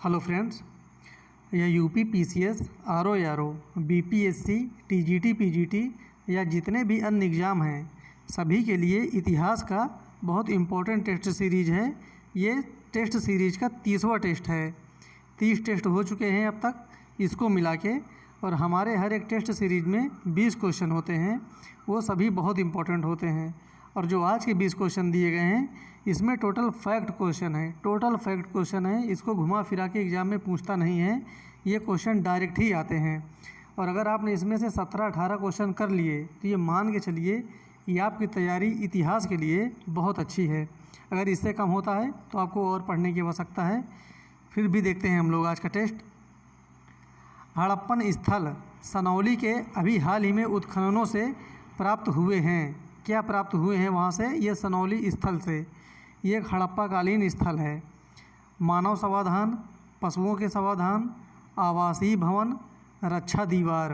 Hello friends, यह UP PCS, RO, BPSC, TGT, PGT या जितने भी अन्य एग्ज़ाम हैं सभी के लिए इतिहास का बहुत इम्पोर्टेंट टेस्ट सीरीज़ है। ये टेस्ट सीरीज़ का 30वां टेस्ट है। 30 टेस्ट हो चुके हैं अब तक इसको मिला के, और हमारे हर एक टेस्ट सीरीज़ में 20 क्वेश्चन होते हैं, वो सभी बहुत इम्पोर्टेंट होते हैं। और जो आज के 20 क्वेश्चन दिए गए हैं इसमें टोटल फैक्ट क्वेश्चन है, इसको घुमा फिरा के एग्ज़ाम में पूछता नहीं है, ये क्वेश्चन डायरेक्ट ही आते हैं। और अगर आपने इसमें से 17-18 क्वेश्चन कर लिए तो ये मान के चलिए कि आपकी तैयारी इतिहास के लिए बहुत अच्छी है। अगर इससे कम होता है तो आपको और पढ़ने की आवश्यकता है। फिर भी देखते हैं हम लोग आज का टेस्ट। हड़प्पन स्थल सनौली के अभी हाल ही में उत्खननों से प्राप्त हुए हैं। क्या प्राप्त हुए हैं वहाँ से? ये सनौली स्थल से, ये एक हड़प्पाकालीन स्थल है। मानव समाधान, पशुओं के समाधान, आवासीय भवन, रक्षा दीवार।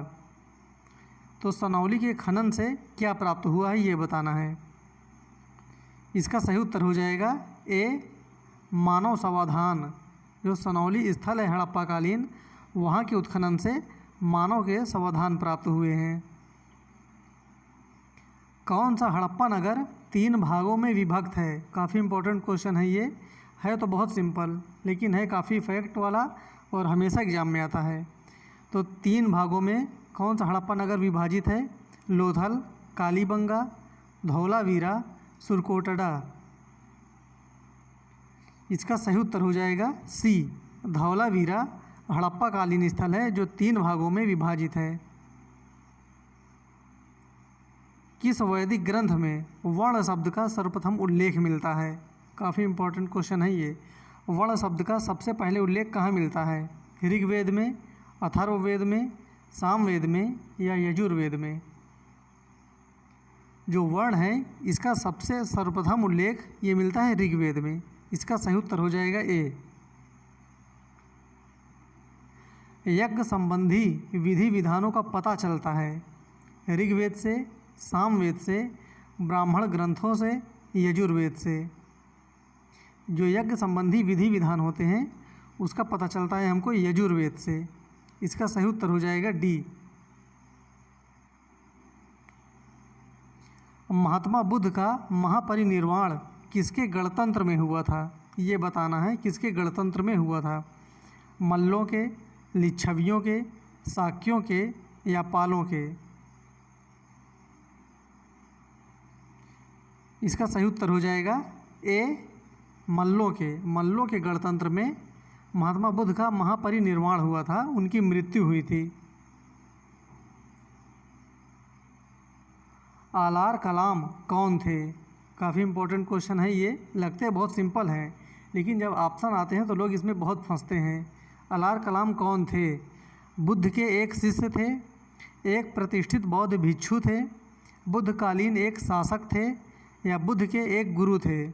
तो सनौली के खनन से क्या प्राप्त हुआ है ये बताना है। इसका सही उत्तर हो जाएगा ए, मानव समाधान। जो सनौली स्थल है हड़प्पाकालीन, वहाँ के उत्खनन से मानव के समाधान प्राप्त हुए हैं। कौन सा हड़प्पा नगर 3 भागों में विभक्त है? काफ़ी इम्पोर्टेंट क्वेश्चन है ये। है तो बहुत सिंपल, लेकिन है काफ़ी फैक्ट वाला और हमेशा एग्जाम में आता है। तो 3 भागों में कौन सा हड़प्पा नगर विभाजित है? लोथल, कालीबंगा, धौलावीरा, सुरकोटड़ा। इसका सही उत्तर हो जाएगा सी, धौलावीरा हड़प्पाकालीन स्थल है जो 3 भागों में विभाजित है। किस वैदिक ग्रंथ में वर्ण शब्द का सर्वप्रथम उल्लेख मिलता है? काफ़ी इम्पोर्टेंट क्वेश्चन है ये। वर्ण शब्द का सबसे पहले उल्लेख कहाँ मिलता है? ऋग्वेद में, अथर्ववेद में, सामवेद में या यजुर्वेद में? जो वर्ण है इसका सबसे सर्वप्रथम उल्लेख ये मिलता है ऋग्वेद में। इसका सही उत्तर हो जाएगा ए। यज्ञ संबंधी विधि विधानों का पता चलता है ऋग्वेद से, सामवेद से, ब्राह्मण ग्रंथों से, यजुर्वेद से। जो यज्ञ संबंधी विधि विधान होते हैं उसका पता चलता है हमको यजुर्वेद से। इसका सही उत्तर हो जाएगा डी। महात्मा बुद्ध का महापरिनिर्वाण किसके गणतंत्र में हुआ था? ये बताना है किसके गणतंत्र में हुआ था। मल्लों के, लिच्छवियों के, शाक्यों के या पालों के? इसका सही उत्तर हो जाएगा ए, मल्लों के। मल्लों के गणतंत्र में महात्मा बुद्ध का महापरिनिर्वाण हुआ था, उनकी मृत्यु हुई थी। आलार कलाम कौन थे? काफ़ी इम्पोर्टेंट क्वेश्चन है ये। लगते बहुत सिंपल हैं, लेकिन जब ऑप्शन आते हैं तो लोग इसमें बहुत फंसते हैं। आलार कलाम कौन थे? बुद्ध के एक शिष्य थे, एक प्रतिष्ठित बौद्ध भिक्षु थे, बुद्धकालीन एक शासक थे या बुद्ध के एक गुरु थे?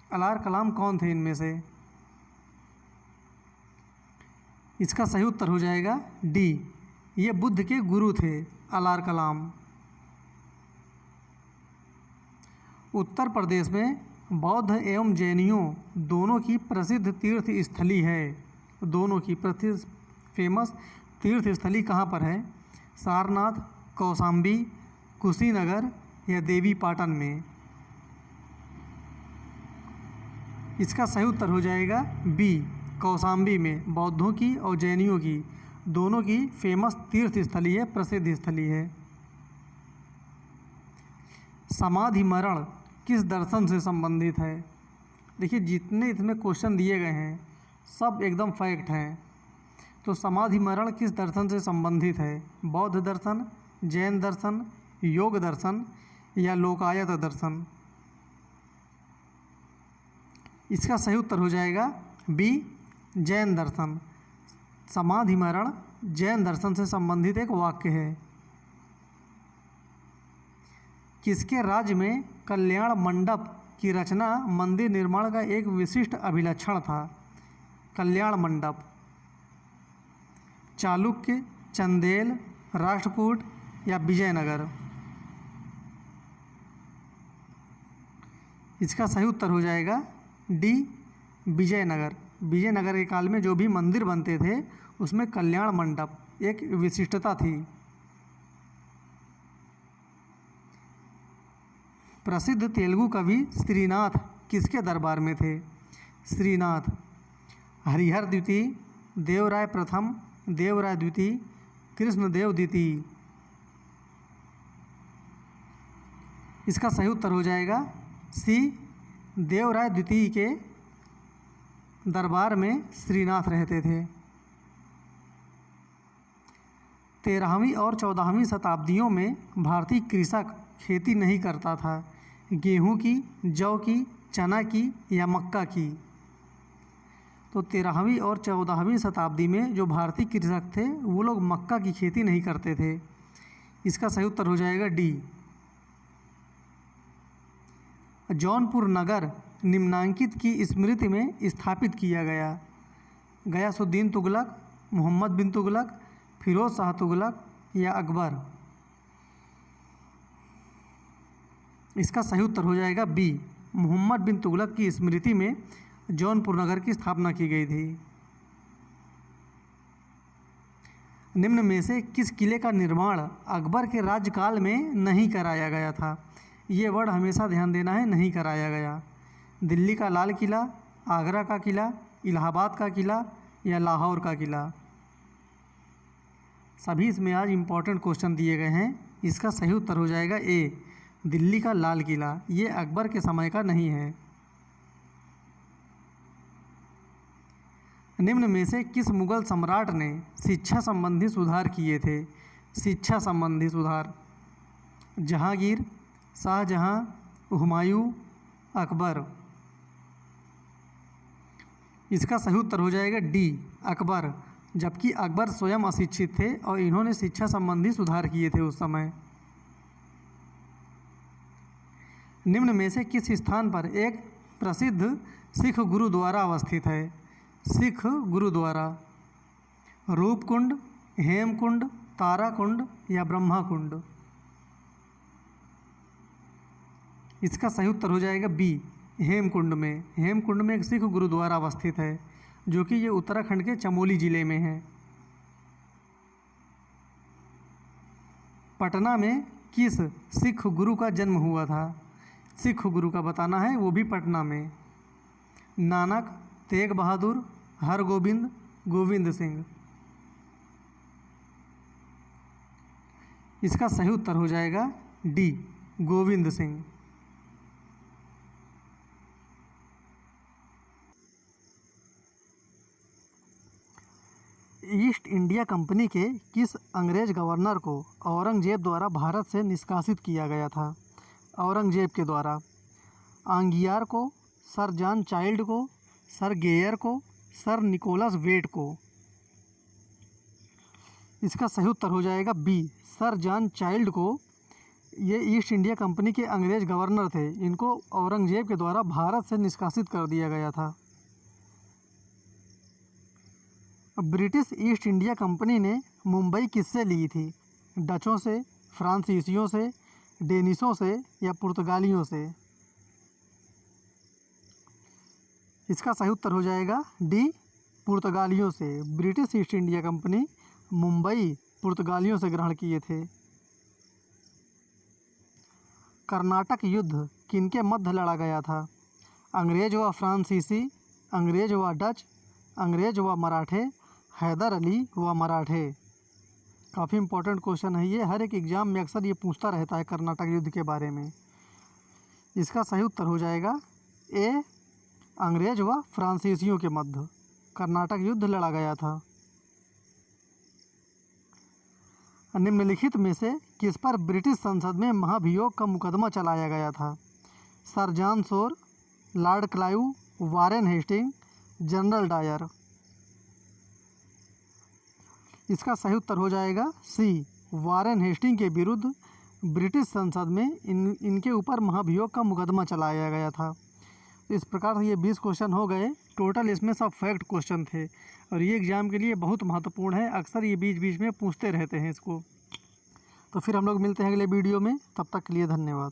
आलार कलाम कौन थे इनमें से? इसका सही उत्तर हो जाएगा डी, ये बुद्ध के गुरु थे आलार कलाम। उत्तर प्रदेश में बौद्ध एवं जैनियों दोनों की प्रसिद्ध तीर्थ स्थली है। दोनों की प्रसिद्ध फेमस तीर्थ स्थली कहाँ पर है? सारनाथ, कौशाम्बी, कुशीनगर या देवी पाटन में? इसका सही उत्तर हो जाएगा बी, कौशाम्बी में। बौद्धों की और जैनियों की दोनों की फेमस तीर्थ स्थली है, प्रसिद्ध स्थली है। समाधि मरण किस दर्शन से संबंधित है? देखिए जितने इसमें क्वेश्चन दिए गए हैं सब एकदम फैक्ट हैं। तो समाधि मरण किस दर्शन से संबंधित है? बौद्ध दर्शन, जैन दर्शन, योग दर्शन या लोकायत दर्शन? इसका सही उत्तर हो जाएगा बी, जैन दर्शन। समाधि मरण जैन दर्शन से संबंधित एक वाक्य है। किसके राज्य में कल्याण मंडप की रचना मंदिर निर्माण का एक विशिष्ट अभिलक्षण था? कल्याण मंडप। चालुक्य, चंदेल, राष्ट्रकूट या विजयनगर? इसका सही उत्तर हो जाएगा डी, विजयनगर। विजयनगर के काल में जो भी मंदिर बनते थे उसमें कल्याण मंडप एक विशिष्टता थी। प्रसिद्ध तेलुगु कवि श्रीनाथ किसके दरबार में थे? श्रीनाथ। हरिहर द्वितीय, देवराय प्रथम, देवराय द्वितीय, कृष्णदेव द्वितीय। इसका सही उत्तर हो जाएगा सी, देवराय द्वितीय के दरबार में श्रीनाथ रहते थे। 13वीं और 14वीं शताब्दियों में भारतीय कृषक खेती नहीं करता था, गेहूं की, जौ की, चना की या मक्का की। तो 13वीं और 14वीं शताब्दी में जो भारतीय कृषक थे वो लोग मक्का की खेती नहीं करते थे। इसका सही उत्तर हो जाएगा डी। जौनपुर नगर निम्नांकित की स्मृति में स्थापित किया गया? गयासुद्दीन तुगलक, मोहम्मद बिन तुगलक, फिरोज शाह तुगलक या अकबर। इसका सही उत्तर हो जाएगा बी, मोहम्मद बिन तुगलक की स्मृति में जौनपुर नगर की स्थापना की गई थी। निम्न में से किस किले का निर्माण अकबर के राज्यकाल में नहीं कराया गया था? ये वर्ड हमेशा ध्यान देना है, नहीं कराया गया। दिल्ली का लाल किला, आगरा का किला, इलाहाबाद का किला या लाहौर का किला। सभी इसमें आज इम्पोर्टेंट क्वेश्चन दिए गए हैं। इसका सही उत्तर हो जाएगा ए, दिल्ली का लाल किला। ये अकबर के समय का नहीं है। निम्न में से किस मुगल सम्राट ने शिक्षा संबंधी सुधार किए थे? शिक्षा संबंधी सुधार? जहांगीर, शाहजहां, हुमायूं, अकबर। इसका सही उत्तर हो जाएगा डी, अकबर। जबकि अकबर स्वयं अशिक्षित थे और इन्होंने शिक्षा संबंधी सुधार किए थे उस समय। निम्न में से किस स्थान पर एक प्रसिद्ध सिख गुरुद्वारा अवस्थित है? सिख गुरुद्वारा? रूपकुंड, हेमकुंड, ताराकुंड या ब्रह्माकुंड। इसका सही उत्तर हो जाएगा बी, हेमकुंड में। हेमकुंड में एक सिख गुरुद्वारा अवस्थित है जो कि ये उत्तराखंड के चमोली जिले में है। पटना में किस सिख गुरु का जन्म हुआ था? सिख गुरु का बताना है, वो भी पटना में। नानक, तेग बहादुर, हरगोबिंद, गोविंद सिंह। इसका सही उत्तर हो जाएगा D, Govind Singh. East India company के किस अंग्रेज गवर्नर को औरंगजेब द्वारा भारत से निष्कासित किया गया था? औरंगजेब के द्वारा? आंगियार को, सर जॉन चाइल्ड को, सर गेयर को, सर निकोलस वेट को। इसका सही उत्तर हो जाएगा बी, सर जॉन चाइल्ड को। ये ईस्ट इंडिया कंपनी के अंग्रेज गवर्नर थे, इनको औरंगजेब के द्वारा भारत से निष्कासित कर दिया गया था। ब्रिटिश ईस्ट इंडिया कंपनी ने मुंबई किससे ली थी? डचों से, फ्रांसीसियों से, डेनिशों से या पुर्तगालियों से। इसका सही उत्तर हो जाएगा डी, पुर्तगालियों से। British east India company Mumbai पुर्तगालियों से ग्रहण किए थे। कर्नाटक युद्ध किनके मध्य लड़ा गया था? अंग्रेज व फ्रांसीसी, अंग्रेज व डच, अंग्रेज व मराठे, हैदर अली व मराठे। काफ़ी इंपॉर्टेंट क्वेश्चन है ये, हर एक एग्ज़ाम में अक्सर ये पूछता रहता है कर्नाटक युद्ध के बारे में। इसका सही उत्तर हो जाएगा ए, अंग्रेज व फ्रांसीसियों के मध्य कर्नाटक युद्ध लड़ा गया था। निम्नलिखित में से किस पर ब्रिटिश संसद में महाभियोग का मुकदमा चलाया गया था? Sir John Shore, lord Clive, Warren Hasting, general Dyer. इसका सही उत्तर हो जाएगा सी, वारेन हेस्टिंग के विरुद्ध ब्रिटिश संसद में इनके ऊपर महाभियोग का मुकदमा चलाया गया था। इस प्रकार से ये 20 क्वेश्चन हो गए। टोटल इसमें सब फैक्ट क्वेश्चन थे और ये एग्ज़ाम के लिए बहुत महत्वपूर्ण है। अक्सर ये बीच बीच में पूछते रहते हैं इसको। तो फिर हम लोग मिलते हैं अगले वीडियो में, तब तक के लिए धन्यवाद।